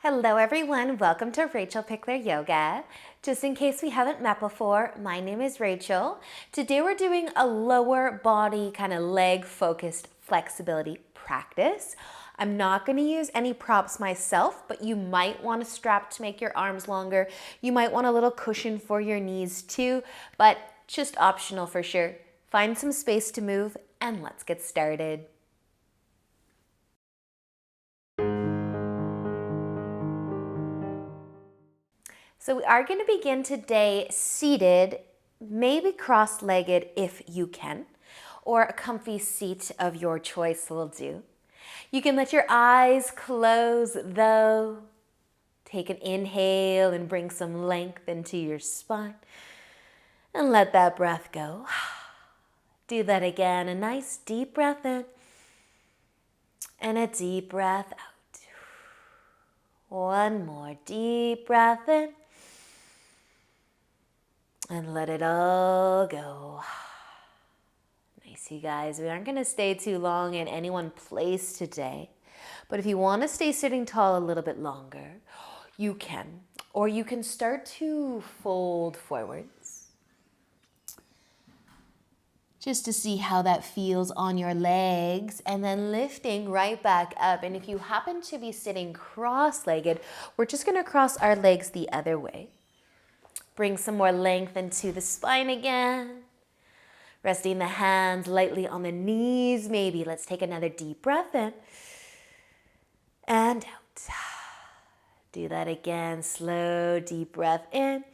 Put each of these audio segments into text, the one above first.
Hello everyone, welcome to Rachel Pichler Yoga. Just in case we haven't met before, my name is Rachel. Today we're doing a lower body kind of leg focused flexibility practice. I'm not going to use any props myself, but you might want a strap to make your arms longer. You might want a little cushion for your knees too, but just optional for sure. Find some space to move and let's get started. So we are going to begin today seated, maybe cross-legged if you can, or a comfy seat of your choice will do. You can let your eyes close though. Take an inhale and bring some length into your spine. And let that breath go. Do that again, a nice deep breath in and a deep breath out. One more deep breath in. And let it all go. Nice, you guys. We aren't going to stay too long in any one place today. But if you want to stay sitting tall a little bit longer, you can. Or you can start to fold forwards. Just to see how that feels on your legs. And then lifting right back up. And if you happen to be sitting cross-legged, we're just going to cross our legs the other way. Bring some more length into the spine again. Resting the hands lightly on the knees, maybe. Let's take another deep breath in. And out. Do that again. Slow, deep breath in.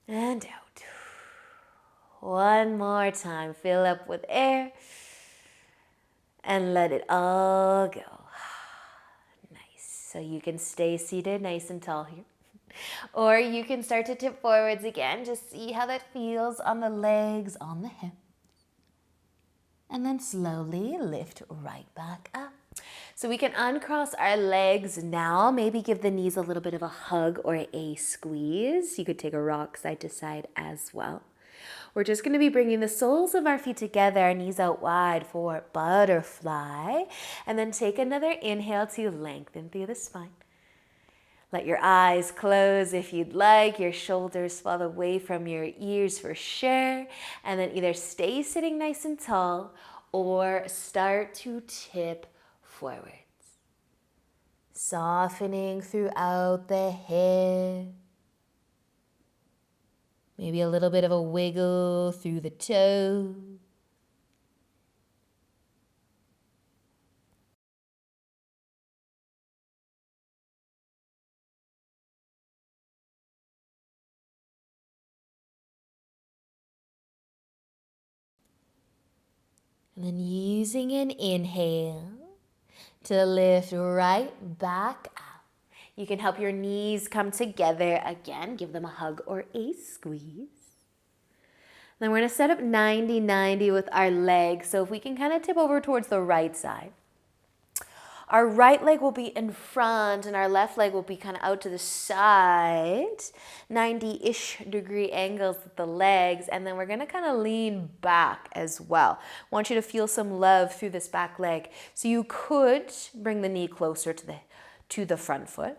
And out. One more time. Fill up with air. And let it all go. Nice. So you can stay seated nice and tall here. Or you can start to tip forwards again. Just see how that feels on the legs, on the hips. And then slowly lift right back up. So we can uncross our legs now. Maybe give the knees a little bit of a hug or a squeeze. You could take a rock side to side as well. We're just going to be bringing the soles of our feet together, our knees out wide for butterfly. And then take another inhale to lengthen through the spine. Let your eyes close if you'd like, your shoulders fall away from your ears for sure. And then either stay sitting nice and tall or start to tip forwards. Softening throughout the hip. Maybe a little bit of a wiggle through the toes. And then using an inhale to lift right back up. You can help your knees come together again. Give them a hug or a squeeze. Then we're going to set up 90-90 with our legs. So if we can kind of tip over towards the right side. Our right leg will be in front and our left leg will be kind of out to the side. 90-ish degree angles with the legs. And then we're going to kind of lean back as well. I want you to feel some love through this back leg. So you could bring the knee closer to the front foot.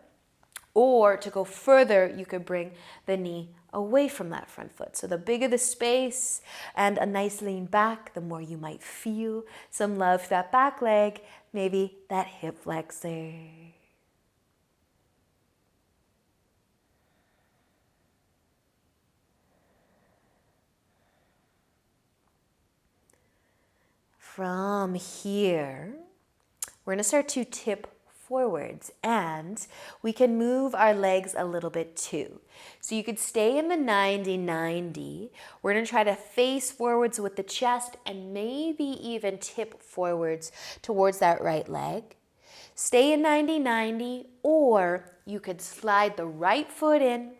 Or to go further, you could bring the knee away from that front foot. So the bigger the space and a nice lean back, the more you might feel some love for that back leg, maybe that hip flexor. From here, we're going to start to tip forwards and we can move our legs a little bit too. So you could stay in the 90-90. We're going to try to face forwards with the chest and maybe even tip forwards towards that right leg. Stay in 90-90 or you could slide the right foot in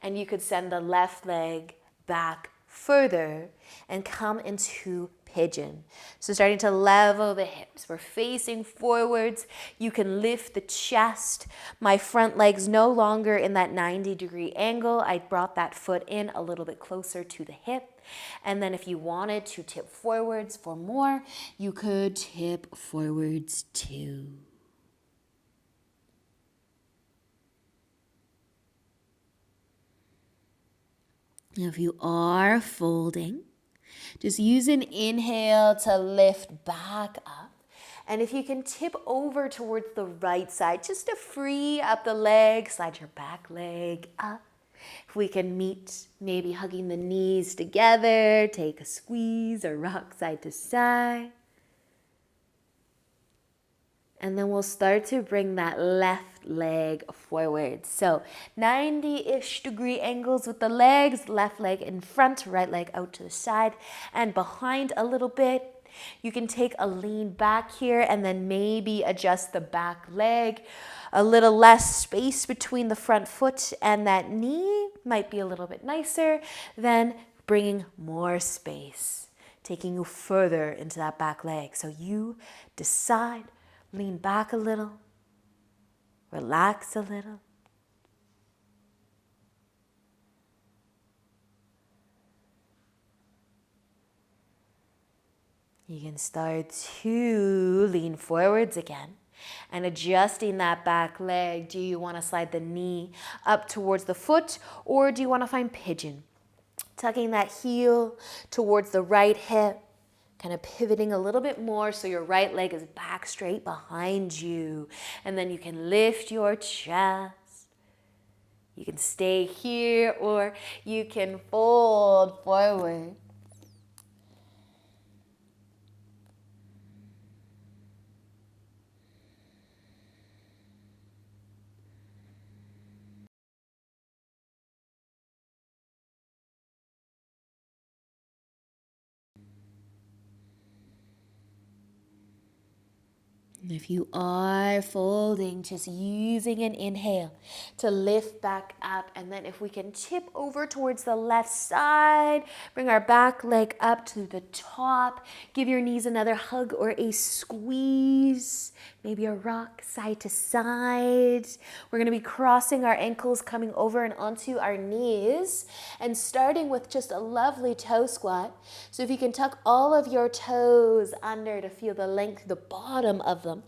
and you could send the left leg back further and come into pigeon. So starting to level the hips. We're facing forwards. You can lift the chest. My front leg's no longer in that 90-degree angle. I brought that foot in a little bit closer to the hip. And then if you wanted to tip forwards for more, you could tip forwards too. If you are folding, just use an inhale to lift back up. And if you can tip over towards the right side, just to free up the leg, slide your back leg up. If we can meet, maybe hugging the knees together, take a squeeze or rock side to side. And then we'll start to bring that left leg forward. So 90-ish degree angles with the legs, left leg in front, right leg out to the side and behind a little bit. You can take a lean back here and then maybe adjust the back leg. A little less space between the front foot and that knee might be a little bit nicer than bringing more space, taking you further into that back leg. So you decide. Lean back a little, relax a little. You can start to lean forwards again and adjusting that back leg. Do you want to slide the knee up towards the foot or do you want to find pigeon? Tucking that heel towards the right hip. Kind of pivoting a little bit more so your right leg is back straight behind you. And then you can lift your chest. You can stay here or you can fold forward. If you are folding, just using an inhale to lift back up. And then if we can tip over towards the left side, bring our back leg up to the top. Give your knees another hug or a squeeze. Maybe a rock side to side. We're going to be crossing our ankles, coming over and onto our knees. And starting with just a lovely toe squat. So if you can tuck all of your toes under to feel the length, the bottom of them.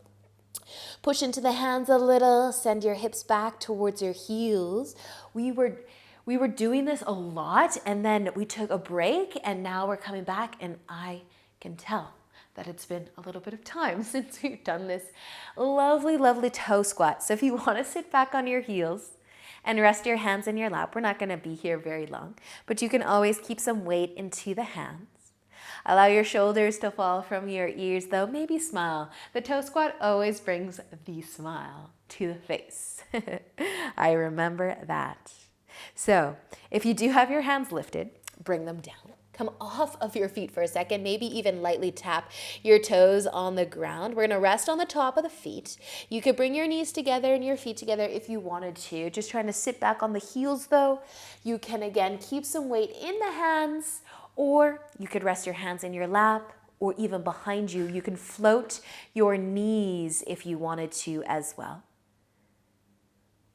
Push into the hands a little, send your hips back towards your heels. We were doing this a lot and then we took a break and now we're coming back and I can tell that it's been a little bit of time since we've done this lovely, lovely toe squat. So if you want to sit back on your heels and rest your hands in your lap, we're not going to be here very long, but you can always keep some weight into the hands. Allow your shoulders to fall from your ears, though. Maybe smile. The toe squat always brings the smile to the face. I remember that. So if you do have your hands lifted, bring them down. Come off of your feet for a second, maybe even lightly tap your toes on the ground. We're gonna rest on the top of the feet. You could bring your knees together and your feet together if you wanted to. Just trying to sit back on the heels though. You can again keep some weight in the hands, or you could rest your hands in your lap or even behind you. You can float your knees if you wanted to as well.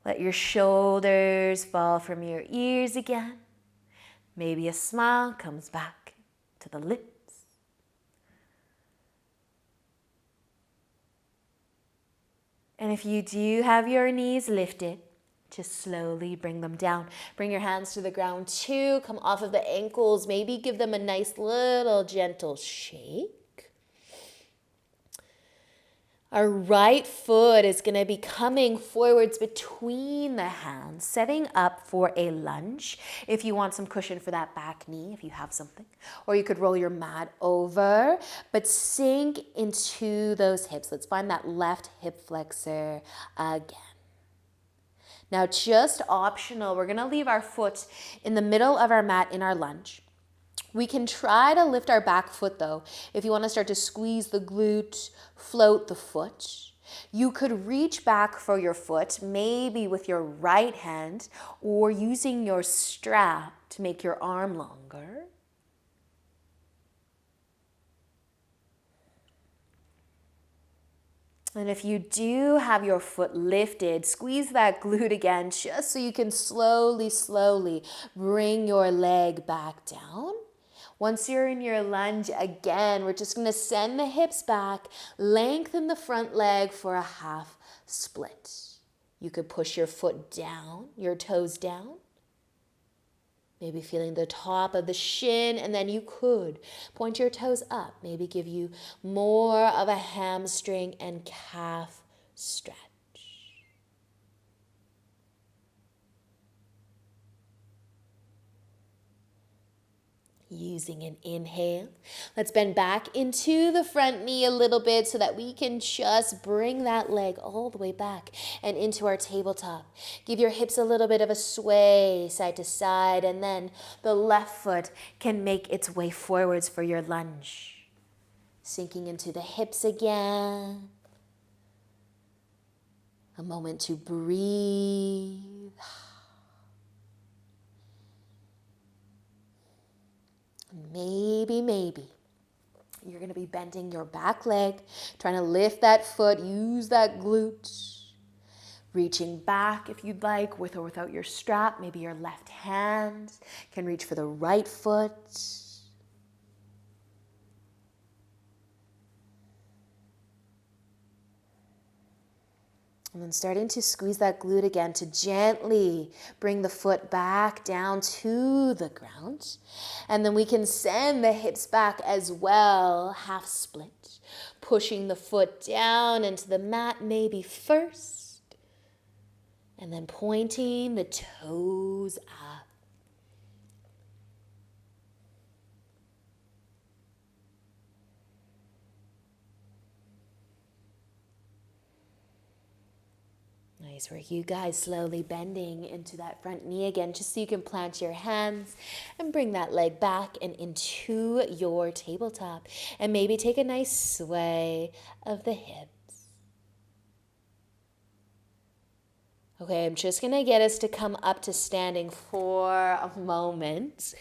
Let your shoulders fall from your ears again. Maybe a smile comes back to the lips. And if you do have your knees lifted, just slowly bring them down. Bring your hands to the ground too. Come off of the ankles. Maybe give them a nice little gentle shake. Our right foot is going to be coming forwards between the hands, setting up for a lunge. If you want some cushion for that back knee, if you have something. Or you could roll your mat over, but sink into those hips. Let's find that left hip flexor again. Now, just optional, we're going to leave our foot in the middle of our mat in our lunge. We can try to lift our back foot though. If you want to start to squeeze the glute, float the foot. You could reach back for your foot, maybe with your right hand or using your strap to make your arm longer. And if you do have your foot lifted, squeeze that glute again just so you can slowly, slowly bring your leg back down. Once you're in your lunge again, we're just going to send the hips back, lengthen the front leg for a half split. You could push your foot down, your toes down. Maybe feeling the top of the shin, and then you could point your toes up. Maybe give you more of a hamstring and calf stretch. Using an inhale. Let's bend back into the front knee a little bit so that we can just bring that leg all the way back and into our tabletop. Give your hips a little bit of a sway side to side, and then the left foot can make its way forwards for your lunge. Sinking into the hips again. A moment to breathe. Maybe you're going to be bending your back leg, trying to lift that foot, use that glute. Reaching back if you'd like, with or without your strap. Maybe your left hand can reach for the right foot. And then starting to squeeze that glute again to gently bring the foot back down to the ground. And then we can send the hips back as well, half split. Pushing the foot down into the mat maybe first. And then pointing the toes up. Nice work, you guys. Slowly bending into that front knee again, just so you can plant your hands and bring that leg back and into your tabletop. And maybe take a nice sway of the hips. Okay, I'm just going to get us to come up to standing for a moment.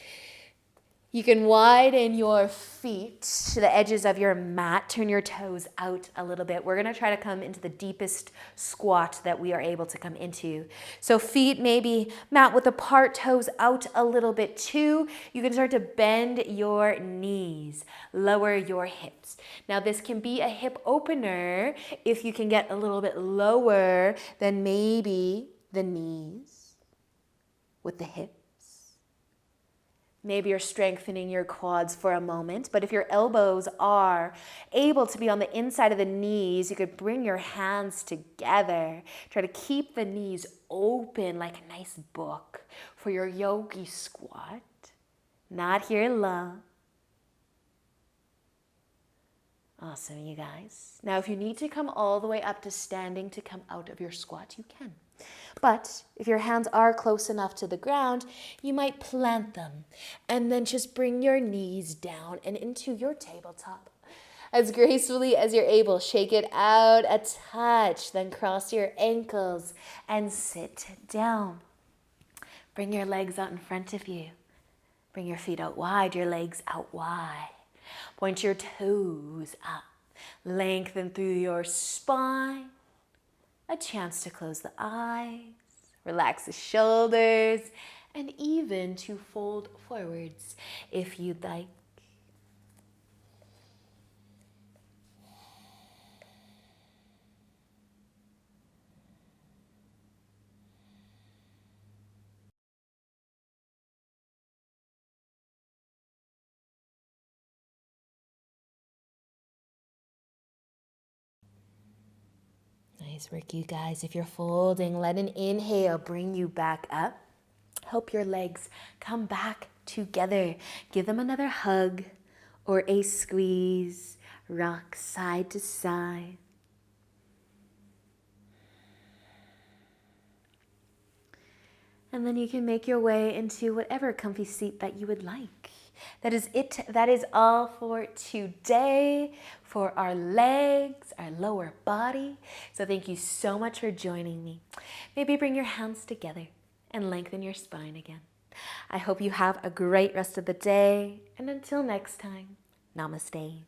You can widen your feet to the edges of your mat. Turn your toes out a little bit. We're going to try to come into the deepest squat that we are able to come into. So feet maybe mat width apart, toes out a little bit too. You can start to bend your knees, lower your hips. Now this can be a hip opener if you can get a little bit lower than maybe the knees with the hips. Maybe you're strengthening your quads for a moment, but if your elbows are able to be on the inside of the knees, you could bring your hands together. Try to keep the knees open like a nice book for your yogi squat. Not here long. Awesome, you guys. Now, if you need to come all the way up to standing to come out of your squat, you can. But if your hands are close enough to the ground, you might plant them and then just bring your knees down and into your tabletop. As gracefully as you're able, shake it out a touch, then cross your ankles and sit down. Bring your legs out in front of you. Bring your feet out wide, your legs out wide. Point your toes up. Lengthen through your spine. A chance to close the eyes, relax the shoulders, and even to fold forwards if you'd like. Nice work, you guys. If you're folding, let an inhale bring you back up. Help your legs come back together. Give them another hug or a squeeze. Rock side to side. And then you can make your way into whatever comfy seat that you would like. That is it. That is all for today, for our legs, our lower body. So thank you so much for joining me. Maybe bring your hands together and lengthen your spine again. I hope you have a great rest of the day. And until next time, namaste.